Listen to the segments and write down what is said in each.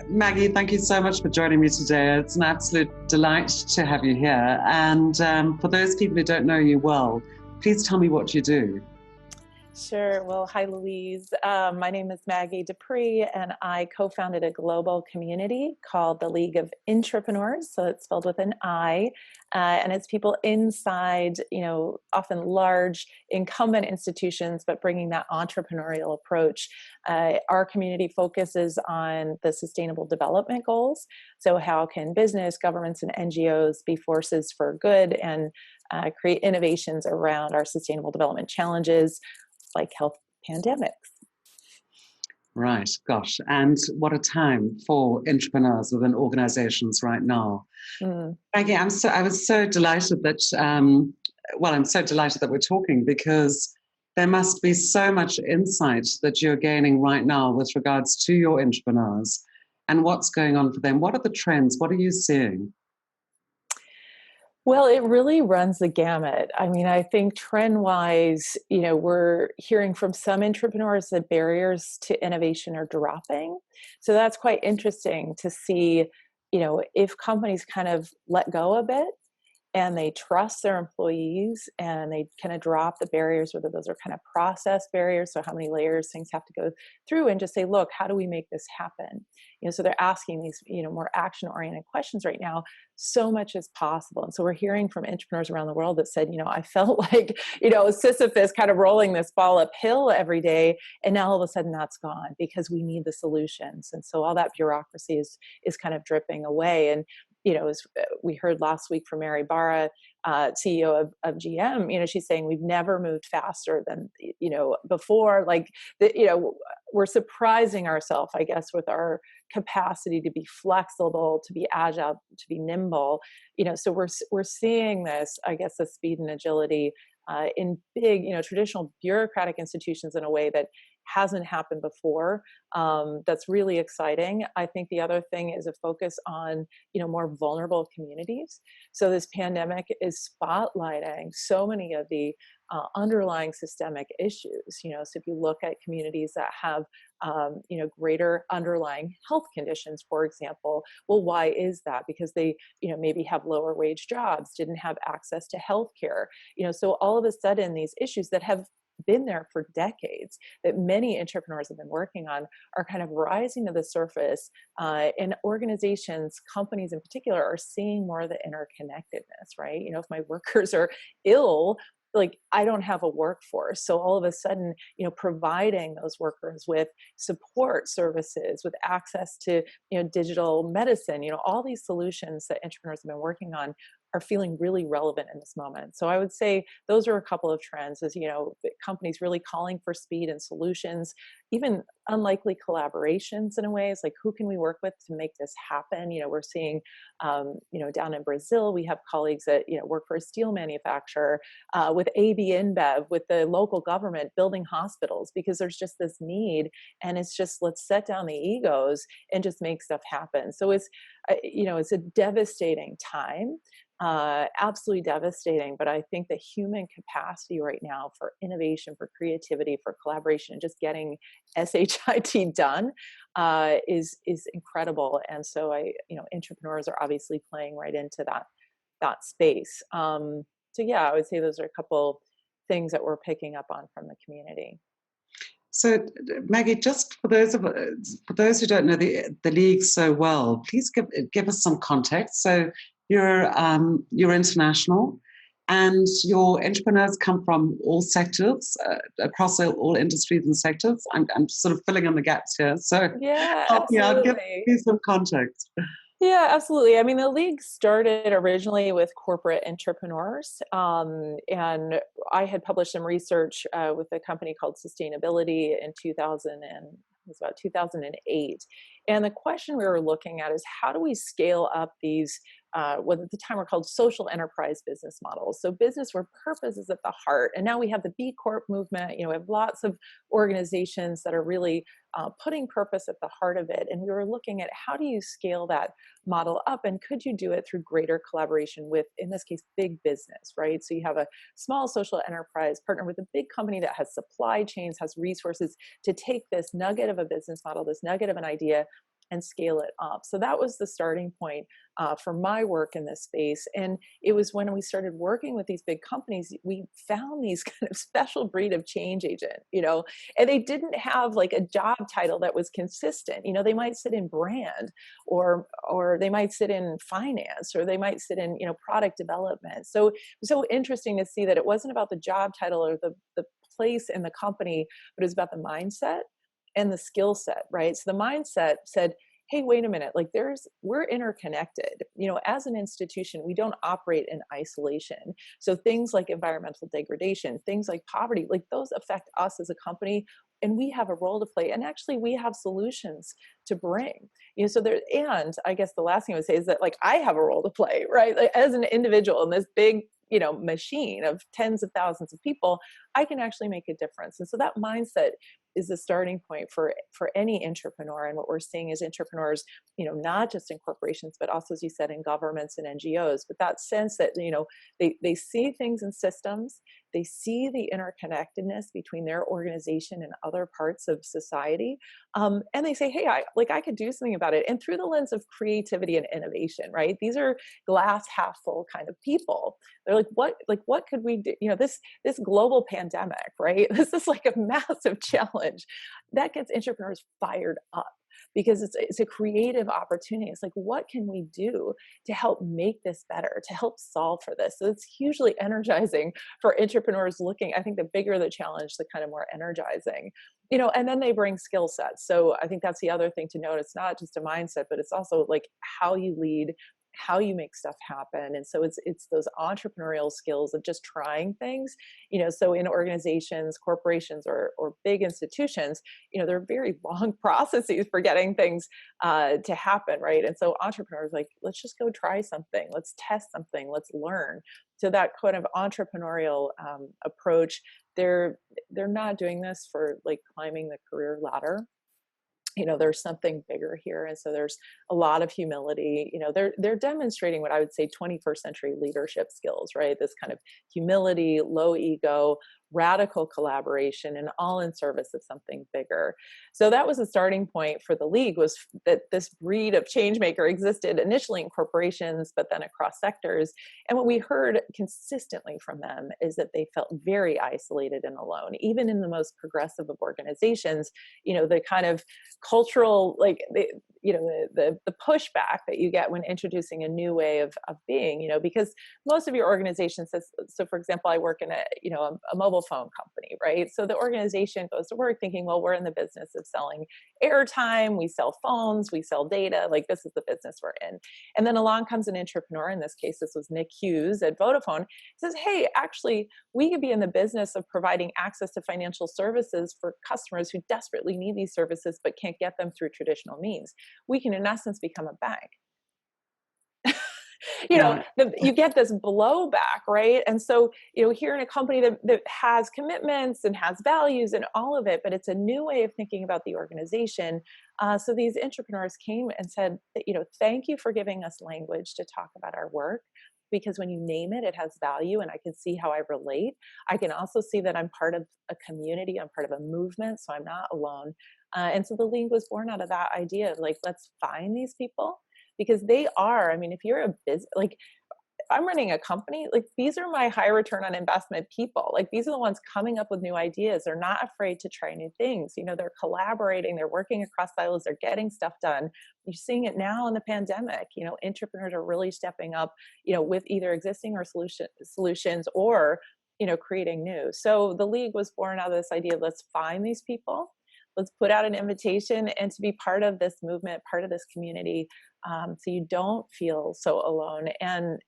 Maggie, thank you so much for joining me today. It's an absolute delight to have you here. And for those people who don't know you well, please tell me what you do. Sure. Well, hi, Louise. My name is Maggie De Pree, and I co-founded a global community called the League of Intrapreneurs. So it's spelled with an I, and it's people inside, often large incumbent institutions, but bringing that entrepreneurial approach. Our community focuses on the Sustainable Development Goals. So how can business, governments, and NGOs be forces for good and create innovations around our sustainable development challenges, like health pandemics. Right, gosh, and what a time for entrepreneurs within organizations right now. Maggie, I was so delighted that, I'm so delighted that we're talking, because there must be so much insight that you're gaining right now with regards to your entrepreneurs and what's going on for them. What are the trends? What are you seeing? Well, it really runs the gamut. I mean, I think trend-wise, we're hearing from some entrepreneurs that barriers to innovation are dropping. So that's quite interesting to see, if companies kind of let go a bit and they trust their employees and they kind of drop the barriers, whether those are kind of process barriers, so how many layers things have to go through, and just say, look, how do we make this happen? So they're asking these, more action-oriented questions right now. So much is possible. And so we're hearing from entrepreneurs around the world that said, I felt like, Sisyphus kind of rolling this ball uphill every day. And now all of a sudden that's gone because we need the solutions. And so all that bureaucracy is kind of dripping away. And as we heard last week from Mary Barra, CEO of GM, she's saying we've never moved faster than, before. Like, we're surprising ourselves, I guess, with our capacity to be flexible, to be agile, to be nimble. So we're seeing this, I guess, the speed and agility in big, traditional bureaucratic institutions in a way that hasn't happened before. That's really exciting. I think the other thing is a focus on, more vulnerable communities. So this pandemic is spotlighting so many of the underlying systemic issues. So if you look at communities that have, greater underlying health conditions, for example, well, why is that? Because they, maybe have lower wage jobs, didn't have access to healthcare. So all of a sudden, these issues that have been there for decades, that many entrepreneurs have been working on, are kind of rising to the surface. And organizations, companies in particular, are seeing more of the interconnectedness, right? If my workers are ill, like, I don't have a workforce. So all of a sudden, providing those workers with support services, with access to, digital medicine, all these solutions that entrepreneurs have been working on are feeling really relevant in this moment. So I would say those are a couple of trends, is, companies really calling for speed and solutions, even unlikely collaborations in a way. It's like, who can we work with to make this happen? We're seeing, down in Brazil, we have colleagues that, work for a steel manufacturer, with AB InBev, with the local government building hospitals, because there's just this need. And it's just, let's set down the egos and just make stuff happen. So it's a devastating time. Absolutely devastating. But I think the human capacity right now for innovation, for creativity, for collaboration, just getting SHIT done, is incredible. And so entrepreneurs are obviously playing right into that space. So yeah, I would say those are a couple things that we're picking up on from the community. So, Maggie, just for those who don't know the league so well, please give us some context. So, you're international, and your entrepreneurs come from all sectors, across all industries and sectors. I'm sort of filling in the gaps here. So, Yeah, help me out. Give absolutely. me some context. Yeah, absolutely. I mean, the league started originally with corporate entrepreneurs, and I had published some research with a company called Sustainability in 2000, and it was about 2008. And the question we were looking at is, how do we scale up these, what at the time were called social enterprise business models? So business where purpose is at the heart. And now we have the B Corp movement. We have lots of organizations that are really putting purpose at the heart of it. And we were looking at, how do you scale that model up? And could you do it through greater collaboration with, in this case, big business, right? So you have a small social enterprise partner with a big company that has supply chains, has resources to take this nugget of a business model, this nugget of an idea, and scale it up. So that was the starting point for my work in this space. And it was when we started working with these big companies, we found these kind of special breed of change agent, and they didn't have like a job title that was consistent. They might sit in brand, or they might sit in finance, or they might sit in, product development. So interesting to see that it wasn't about the job title or the place in the company, but it was about the mindset and the skill set, right? So the mindset said, hey, wait a minute, like we're interconnected. As an institution, we don't operate in isolation. So things like environmental degradation, things like poverty, like those affect us as a company, and we have a role to play. And actually we have solutions to bring. So there, and I guess the last thing I would say is that like I have a role to play, right? Like as an individual in this big, machine of tens of thousands of people, I can actually make a difference. And so that mindset is the starting point for any entrepreneur. And what we're seeing is entrepreneurs, not just in corporations, but also, as you said, in governments and NGOs, but that sense that, they see things in systems, they see the interconnectedness between their organization and other parts of society. And they say, hey, I could do something about it. And through the lens of creativity and innovation, right? These are glass half full kind of people. They're what could we do? This global pandemic, right? This is like a massive challenge that gets entrepreneurs fired up, because it's a creative opportunity. It's like, what can we do to help make this better, to help solve for this? So it's hugely energizing for entrepreneurs looking. I think the bigger the challenge, the kind of more energizing, and then they bring skill sets. So I think that's the other thing to note. It's not just a mindset, but it's also like how you lead, how you make stuff happen. And so it's those entrepreneurial skills of just trying things, so in organizations, corporations, or big institutions, there are very long processes for getting things to happen, right? And so entrepreneurs, like, let's just go try something, let's test something, let's learn. So that kind of entrepreneurial approach, they're not doing this for like climbing the career ladder. There's something bigger here. And so there's a lot of humility. They're demonstrating what I would say 21st century leadership skills, right? This kind of humility, low ego, radical collaboration, and all in service of something bigger. So that was a starting point for the League, was that this breed of change maker existed initially in corporations, but then across sectors. And what we heard consistently from them is that they felt very isolated and alone, even in the most progressive of organizations. The kind of cultural, like the pushback that you get when introducing a new way of being, because most of your organization says, so for example, I work in a mobile phone company, right? So the organization goes to work thinking, well, we're in the business of selling airtime, we sell phones, we sell data, like this is the business we're in. And then along comes an entrepreneur, in this case, this was Nick Hughes at Vodafone, says, hey, actually, we could be in the business of providing access to financial services for customers who desperately need these services, but can't get them through traditional means. We can, in essence, become a bank. You get this blowback, right? And so, here in a company that has commitments and has values and all of it, but it's a new way of thinking about the organization. So these entrepreneurs came and said, thank you for giving us language to talk about our work, because when you name it, it has value, and I can see how I relate. I can also see that I'm part of a community, I'm part of a movement, so I'm not alone. And so the League was born out of that idea of like, let's find these people, because they are, if you're a business, like I'm running a company, like these are my high return on investment people. Like these are the ones coming up with new ideas. They're not afraid to try new things. They're collaborating, they're working across silos, they're getting stuff done. You're seeing it now in the pandemic. Entrepreneurs are really stepping up, with either existing or solutions, or, creating new. So the League was born out of this idea of let's find these people, let's put out an invitation and to be part of this movement, part of this community, so you don't feel so alone. And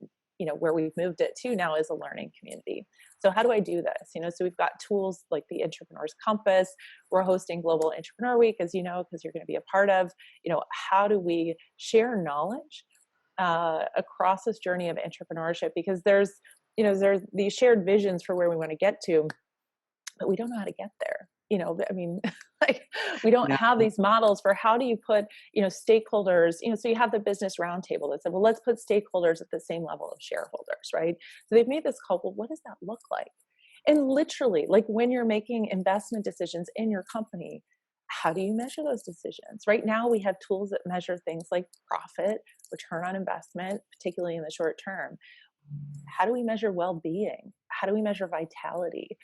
where we've moved it to now is a learning community. So how do I do this? So we've got tools like the Intrapreneurs Compass. We're hosting Global Entrepreneur Week, as you know, because you're going to be a part of. How do we share knowledge across this journey of entrepreneurship? Because there's these shared visions for where we want to get to, but we don't know how to get there. Like we don't have these models for how do you put, stakeholders, so you have the business roundtable that said, well, let's put stakeholders at the same level of shareholders, right? So they've made this call, well, what does that look like? And literally, like when you're making investment decisions in your company, how do you measure those decisions? Right now, we have tools that measure things like profit, return on investment, particularly in the short term. How do we measure well-being? How do we measure vitality?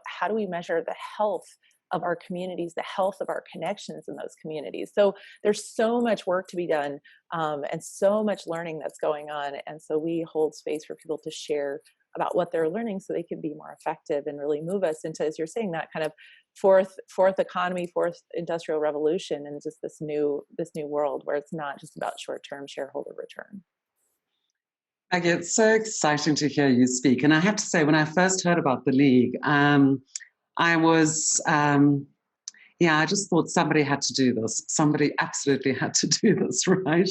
How do we measure the health of our communities, the health of our connections in those communities? So there's so much work to be done, and so much learning that's going on. And so we hold space for people to share about what they're learning so they can be more effective and really move us into, as you're saying, that kind of fourth economy, fourth industrial revolution, and just this new world where it's not just about short-term shareholder return. Maggie, it's so exciting to hear you speak. And I have to say, when I first heard about the League, I was, I just thought somebody had to do this. Somebody absolutely had to do this, right?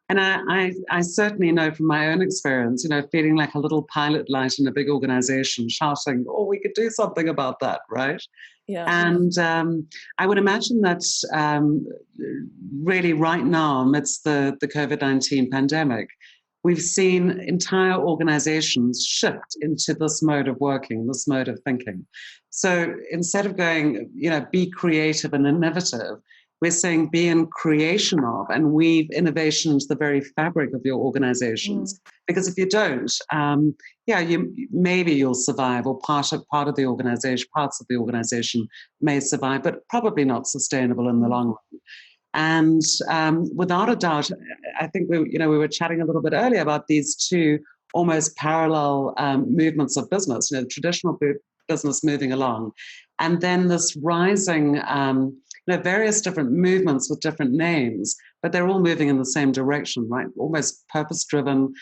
And I certainly know from my own experience, feeling like a little pilot light in a big organization, shouting, oh, we could do something about that, right? Yeah. And I would imagine that really right now, amidst the COVID-19 pandemic, we've seen entire organizations shift into this mode of working, this mode of thinking. So instead of going, be creative and innovative, we're saying be in creation of and weave innovation into the very fabric of your organizations. Because if you don't, maybe you'll survive, or part of the organization, parts of the organization may survive, but probably not sustainable in the long run. And without a doubt, I think we were chatting a little bit earlier about these two almost parallel movements of business. The traditional business moving along, and then this rising, various different movements with different names, but they're all moving in the same direction, right? Almost purpose-driven,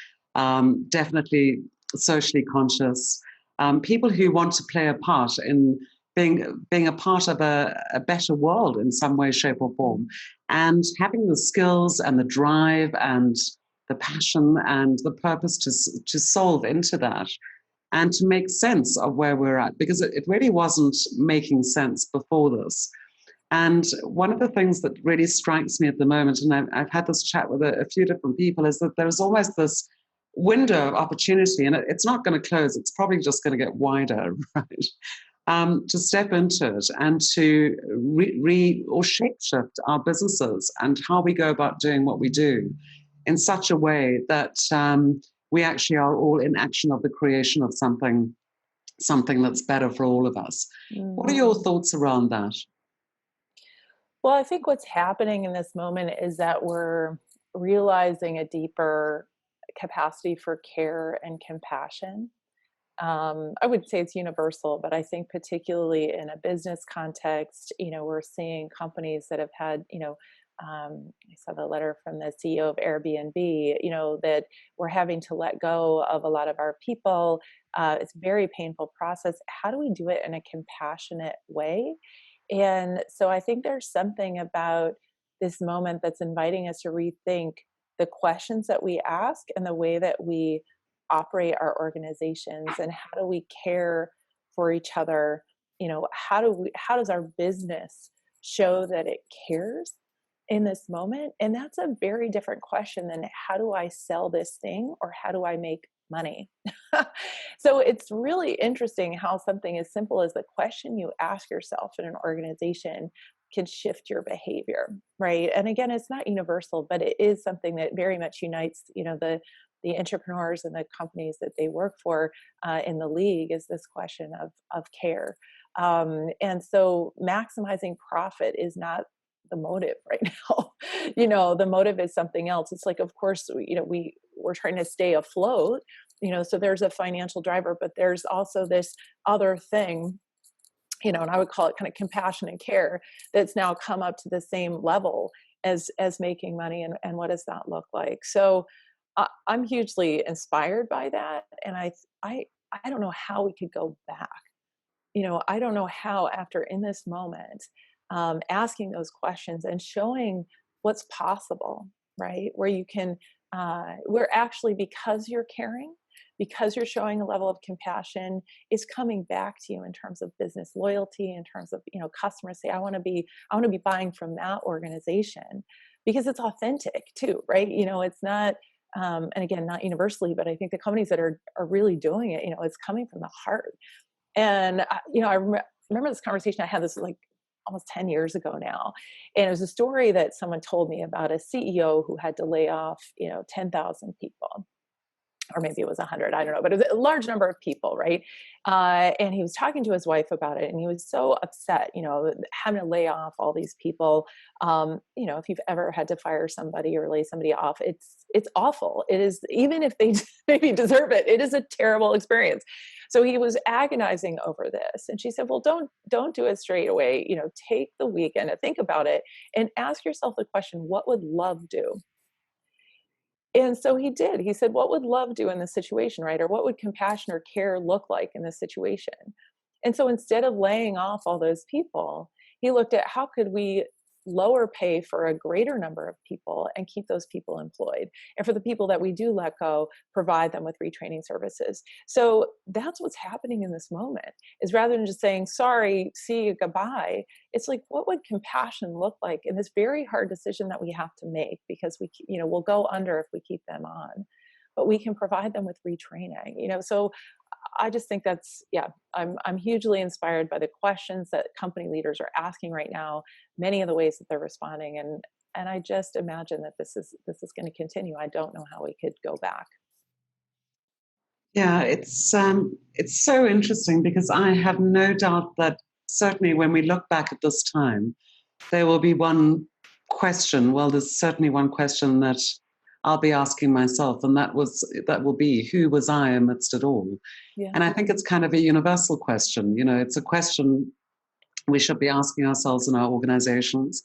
definitely socially conscious, people who want to play a part in being a part of a better world in some way, shape, or form, and having the skills and the drive and the passion and the purpose to solve into that and to make sense of where we're at, because it really wasn't making sense before this. And one of the things that really strikes me at the moment, and I've had this chat with a few different people, is that there's almost this window of opportunity, and it's not going to close. It's probably just going to get wider, right? To step into it and to or shape-shift our businesses and how we go about doing what we do in such a way that we actually are all in action of the creation of something that's better for all of us. What are your thoughts around that? Well, I think what's happening in this moment is that we're realizing a deeper capacity for care and compassion. I would say it's universal, but I think particularly in a business context, we're seeing companies that have had, I saw the letter from the CEO of Airbnb, that we're having to let go of a lot of our people. It's a very painful process. How do we do it in a compassionate way? And so I think there's something about this moment that's inviting us to rethink the questions that we ask and the way that we operate our organizations, and how do we care for each other? How does our business show that it cares in this moment? And that's a very different question than how do I sell this thing or how do I make money? So it's really interesting how something as simple as the question you ask yourself in an organization can shift your behavior, right? And again, it's not universal, but it is something that very much unites, the entrepreneurs and the companies that they work for in the League, is this question of care. And so maximizing profit is not the motive right now. The motive is something else. It's like, of course, we're trying to stay afloat, so there's a financial driver, but there's also this other thing, and I would call it kind of compassion and care, that's now come up to the same level as making money. And what does that look like? So I'm hugely inspired by that. And I don't know how we could go back. I don't know how, after in this moment, asking those questions and showing what's possible, right? Where you can, where actually, because you're caring, because you're showing a level of compassion, is coming back to you in terms of business loyalty, in terms of, customers say, I want to be buying from that organization because it's authentic too, right? It's not, and again, not universally, but I think the companies that are really doing it, it's coming from the heart. And, I remember this conversation I had, this like almost 10 years ago now. And it was a story that someone told me about a CEO who had to lay off, 10,000 people, or maybe it was 100, I don't know, but it was a large number of people, right? And he was talking to his wife about it, and he was so upset, having to lay off all these people. If you've ever had to fire somebody or lay somebody off, it's awful. It is, even if they maybe deserve it, it is a terrible experience. So he was agonizing over this, and she said, "Well, don't do it straight away. Take the weekend to think about it and ask yourself the question: what would love do?" And so he did. He said, "What would love do in this situation, right? Or what would compassion or care look like in this situation?" And so instead of laying off all those people, he looked at how could we lower pay for a greater number of people and keep those people employed. And for the people that we do let go, provide them with retraining services. So that's what's happening in this moment, is rather than just saying, sorry, see you, goodbye, it's like, what would compassion look like in this very hard decision that we have to make, because we'll go under if we keep them on, but we can provide them with retraining. So I just think I'm hugely inspired by the questions that company leaders are asking right now, many of the ways that they're responding, and I just imagine that this is going to continue. I don't know how we could go back. Yeah, it's so interesting, because I have no doubt that certainly when we look back at this time, there will be one question. Well, there's certainly one question that I'll be asking myself, and that will be, who was I amidst it all? Yeah. And I think it's kind of a universal question. It's a question we should be asking ourselves in our organizations,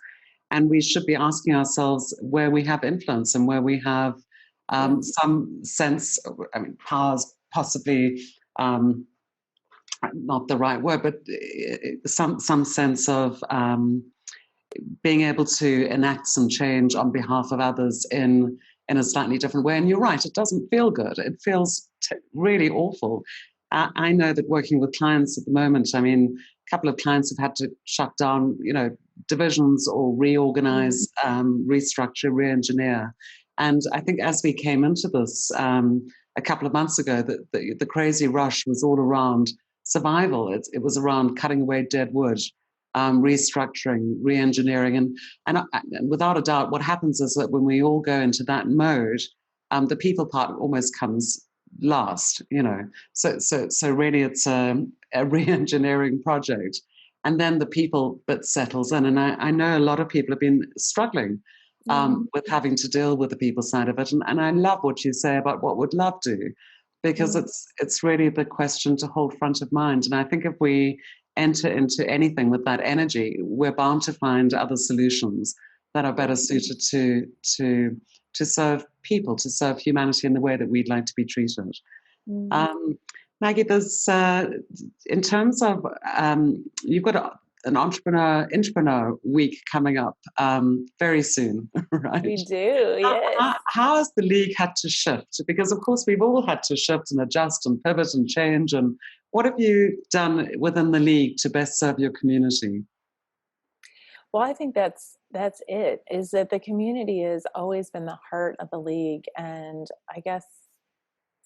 and we should be asking ourselves where we have influence and where we have some sense, power's possibly not the right word, but some sense of being able to enact some change on behalf of others in a slightly different way. And you're right, it doesn't feel good. It feels really awful. I know that working with clients at the moment, a couple of clients have had to shut down, divisions, or reorganize, restructure, re-engineer. And I think as we came into this a couple of months ago, the crazy rush was all around survival. It was around cutting away dead wood, restructuring, re-engineering, and without a doubt, what happens is that when we all go into that mode, the people part almost comes last. So really, it's a re-engineering project, and then the people bit settles in. And I know a lot of people have been struggling with having to deal with the people side of it. And I love what you say about what would love do, because it's really the question to hold front of mind. And I think if we enter into anything with that energy, we're bound to find other solutions that are better suited to serve people, to serve humanity in the way that we'd like to be treated. Maggie, there's in terms of you've got an Intrapreneur week coming up very soon, right? We do, yes. How has the league had to shift? Because of course we've all had to shift and adjust and pivot and change. And what have you done within the league to best serve your community? Well, I think that's it, is that the community has always been the heart of the league. And I guess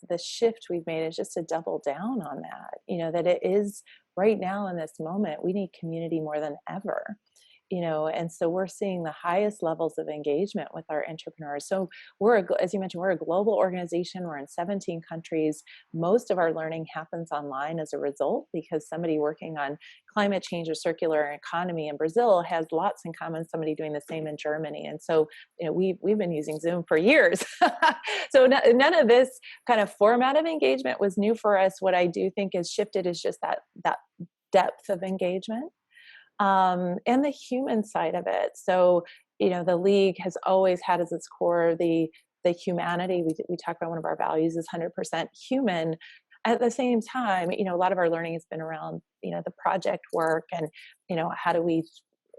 the shift we've made is just to double down on that, that it is right now in this moment, we need community more than ever. And so we're seeing the highest levels of engagement with our Intrapreneurs. So as you mentioned, we're a global organization. We're in 17 countries. Most of our learning happens online as a result, because somebody working on climate change or circular economy in Brazil has lots in common with somebody doing the same in Germany. And so, we've been using Zoom for years. So none of this kind of format of engagement was new for us. What I do think has shifted is just that depth of engagement. And the human side of it. So, the league has always had as its core the humanity. We talk about one of our values is 100% human. At the same time, a lot of our learning has been around, the project work and, how do we,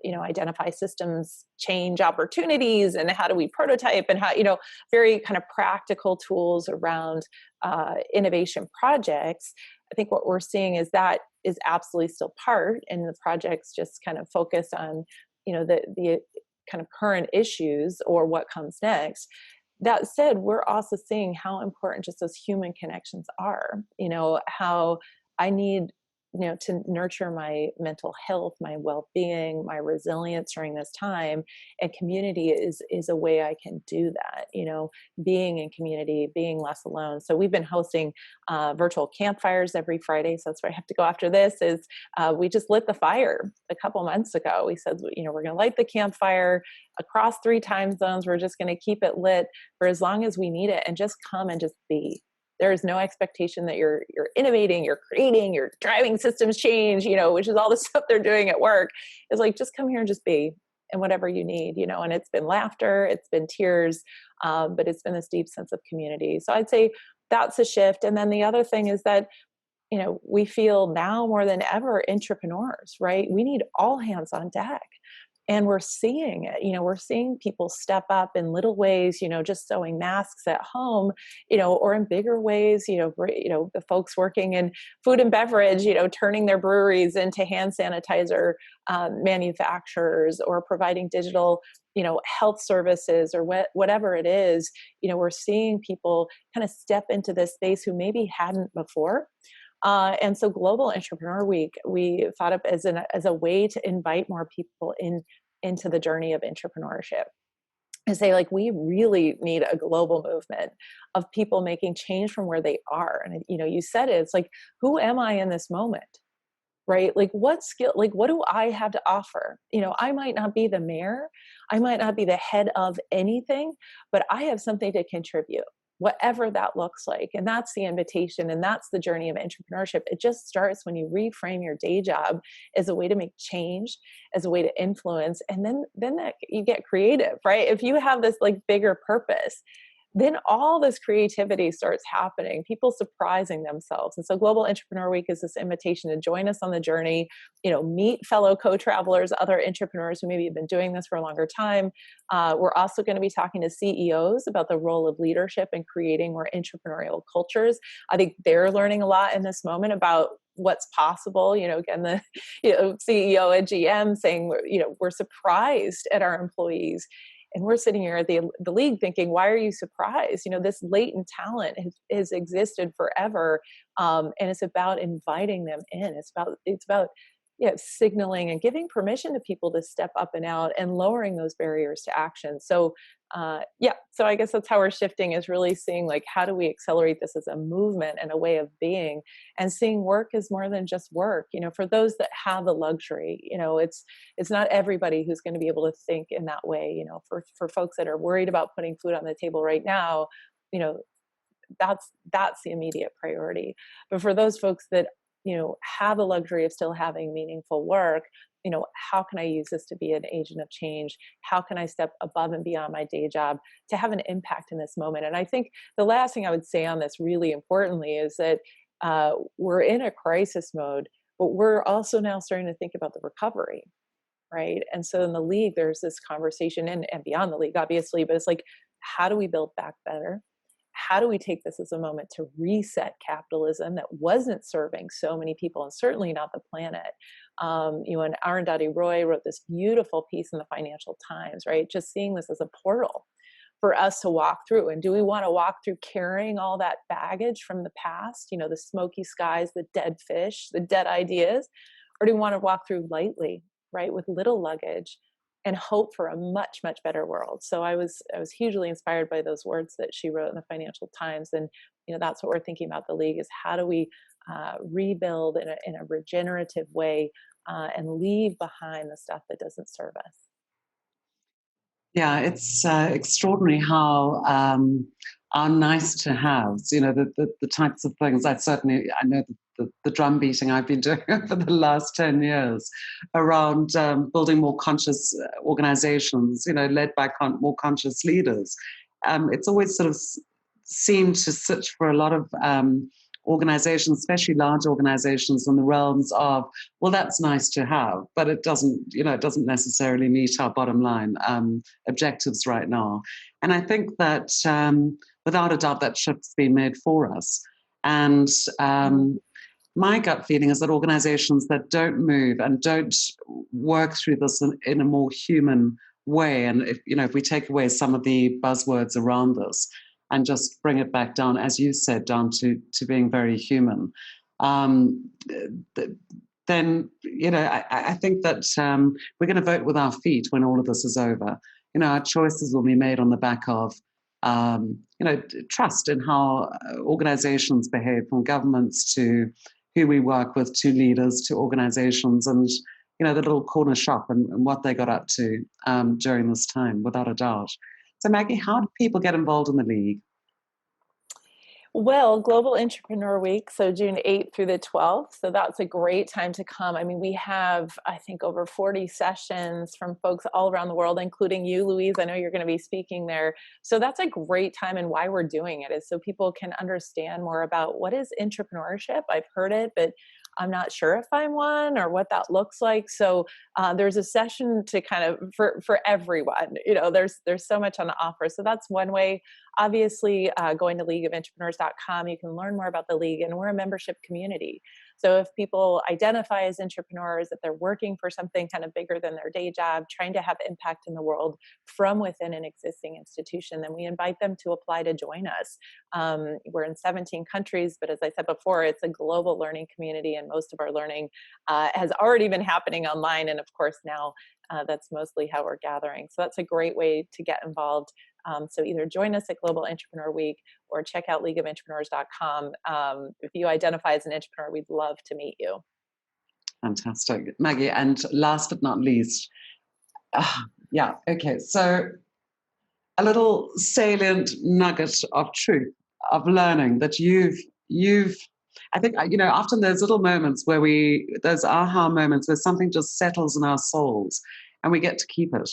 identify systems change opportunities, and how do we prototype, and how, very kind of practical tools around innovation projects. I think what we're seeing is that is absolutely still part, and the projects just kind of focus on, the kind of current issues or what comes next. That said, we're also seeing how important just those human connections are, how I need to nurture my mental health, my well-being, my resilience during this time. And community is a way I can do that, being in community, being less alone. So we've been hosting virtual campfires every Friday. So that's where I have to go after this is we just lit the fire a couple months ago. We said, we're going to light the campfire across 3 time zones. We're just going to keep it lit for as long as we need it and just come and just be. There is no expectation that you're innovating, you're creating, you're driving systems change, which is all the stuff they're doing at work. It's like, just come here and just be, and whatever you need, and it's been laughter, it's been tears, but it's been this deep sense of community. So I'd say that's a shift. And then the other thing is that, we feel now more than ever intrapreneurs, right? We need all hands on deck. And we're seeing it, we're seeing people step up in little ways, just sewing masks at home, or in bigger ways, the folks working in food and beverage, turning their breweries into hand sanitizer manufacturers, or providing digital, health services, or whatever it is. We're seeing people kind of step into this space who maybe hadn't before. And so Global Intrapreneur Week, we thought of as a way to invite more people into the journey of entrepreneurship. And say, like, we really need a global movement of people making change from where they are. And, you said it, it's like, who am I in this moment? Right? Like, what skill, like, what do I have to offer? I might not be the mayor, I might not be the head of anything, but I have something to contribute, whatever that looks like. And that's the invitation. And that's the journey of entrepreneurship. It just starts when you reframe your day job as a way to make change, as a way to influence. And then that you get creative, right? If you have this like bigger purpose, then all this creativity starts happening, people surprising themselves. And so Global Intrapreneur Week is this invitation to join us on the journey, meet fellow co-travelers, other entrepreneurs who maybe have been doing this for a longer time. We're also going to be talking to CEOs about the role of leadership in creating more entrepreneurial cultures. I think they're learning a lot in this moment about what's possible. Again, the CEO and GM saying, we're surprised at our employees. And we're sitting here at the league thinking, why are you surprised? This latent talent has existed forever. And it's about inviting them in. It's about signaling and giving permission to people to step up and out and lowering those barriers to action. So, so I guess that's how we're shifting, is really seeing, like, how do we accelerate this as a movement and a way of being, and seeing work as more than just work. For those that have the luxury, it's not everybody who's going to be able to think in that way. For folks that are worried about putting food on the table right now, that's the immediate priority. But for those folks that have the luxury of still having meaningful work, how can I use this to be an agent of change? How can I step above and beyond my day job to have an impact in this moment? And I think the last thing I would say on this, really importantly, is that we're in a crisis mode, but we're also now starting to think about the recovery, right? And so in the league, there's this conversation, and beyond the league, obviously, but it's like, how do we build back better? How do we take this as a moment to reset capitalism that wasn't serving so many people, and certainly not the planet? And Arundhati Roy wrote this beautiful piece in the Financial Times, right? Just seeing this as a portal for us to walk through. And do we want to walk through carrying all that baggage from the past, the smoky skies, the dead fish, the dead ideas? Or do we want to walk through lightly, right, with little luggage, and hope for a much, much better world? So I was hugely inspired by those words that she wrote in the Financial Times. And, that's what we're thinking about the league, is how do we rebuild in a regenerative way and leave behind the stuff that doesn't serve us. Yeah, it's extraordinary how our nice to haves, the types of things. I know the drum beating I've been doing for the last 10 years around building more conscious organizations, led by more conscious leaders. It's always sort of seemed to sit for a lot of organizations, especially large organizations, in the realms of, well, that's nice to have, but it doesn't necessarily meet our bottom line objectives right now. And I think that without a doubt, that shift's been made for us. And my gut feeling is that organizations that don't move and don't work through this in a more human way, and if we take away some of the buzzwords around this and just bring it back down, as you said, down to being very human, then, I think that we're going to vote with our feet when all of this is over. Our choices will be made on the back of, trust in how organizations behave, from governments to who we work with, to leaders, to organizations, and, the little corner shop and what they got up to during this time, without a doubt. So, Maggie, how do people get involved in the League? Well, Global Intrapreneur Week, so June 8th through the 12th. So that's a great time to come. I mean, we have, I think, over 40 sessions from folks all around the world, including you, Louise. I know you're going to be speaking there. So that's a great time, and why we're doing it is so people can understand more about what is intrapreneurship. I've heard it, but I'm not sure if I'm one or what that looks like. So there's a session to kind of for everyone. There's so much on offer. So that's one way. Obviously, going to leagueofintrapreneurs.com, you can learn more about the League, and we're a membership community. So if people identify as intrapreneurs, if they're working for something kind of bigger than their day job, trying to have impact in the world from within an existing institution, then we invite them to apply to join us. We're in 17 countries, but as I said before, it's a global learning community, and most of our learning has already been happening online. And of course, now that's mostly how we're gathering. So that's a great way to get involved. So either join us at Global Intrapreneur Week or check out leagueofintrapreneurs.com. If you identify as an intrapreneur, we'd love to meet you. Fantastic, Maggie. And last but not least, so a little salient nugget of truth, of learning that you've I think, often there's little moments where those aha moments where something just settles in our souls and we get to keep it.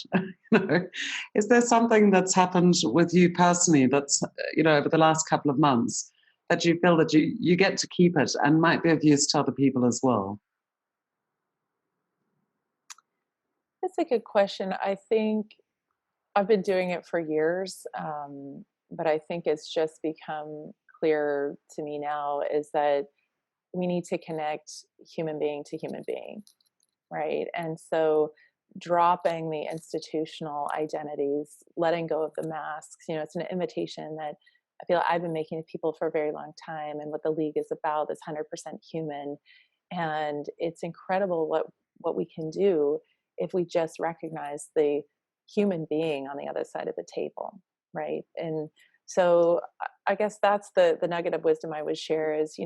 Is there something that's happened with you personally that's, over the last couple of months that you feel that you get to keep it and might be of use to other people as well? That's a good question. I think I've been doing it for years, but I think it's just become clear to me now is that we need to connect human being to human being, right? And so dropping the institutional identities, letting go of the masks, it's an invitation that I feel I've been making to people for a very long time. And what the League is about is 100% human. And it's incredible what we can do if we just recognize the human being on the other side of the table, right? And so I guess that's the nugget of wisdom I would share is,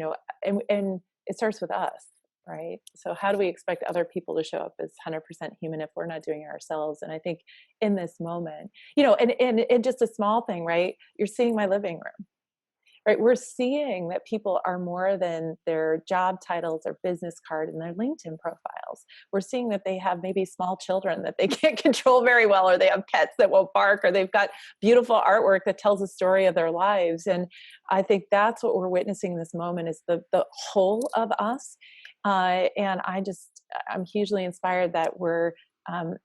and it starts with us, right? So how do we expect other people to show up as 100% human if we're not doing it ourselves? And I think in this moment, and just a small thing, right? You're seeing my living room, right? We're seeing that people are more than their job titles or business card and their LinkedIn profiles. We're seeing that they have maybe small children that they can't control very well, or they have pets that won't bark, or they've got beautiful artwork that tells the story of their lives. And I think that's what we're witnessing in this moment is the whole of us. And I'm hugely inspired that we're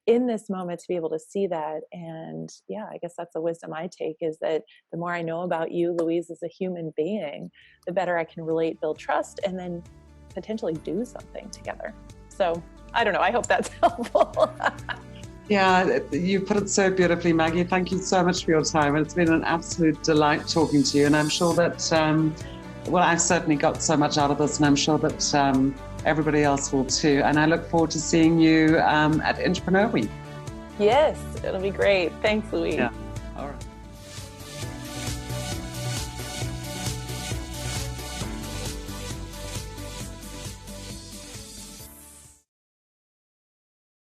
in this moment to be able to see that. And I guess that's the wisdom I take is that the more I know about you, Louise, as a human being, the better I can relate, build trust, and then potentially do something together. So I don't know. I hope that's helpful. Yeah, you put it so beautifully, Maggie. Thank you so much for your time. It's been an absolute delight talking to you. And I'm sure that, I've certainly got so much out of this, and I'm sure that everybody else will too. And I look forward to seeing you at Intrapreneur Week. Yes, it'll be great. Thanks, Louise. Yeah. All right.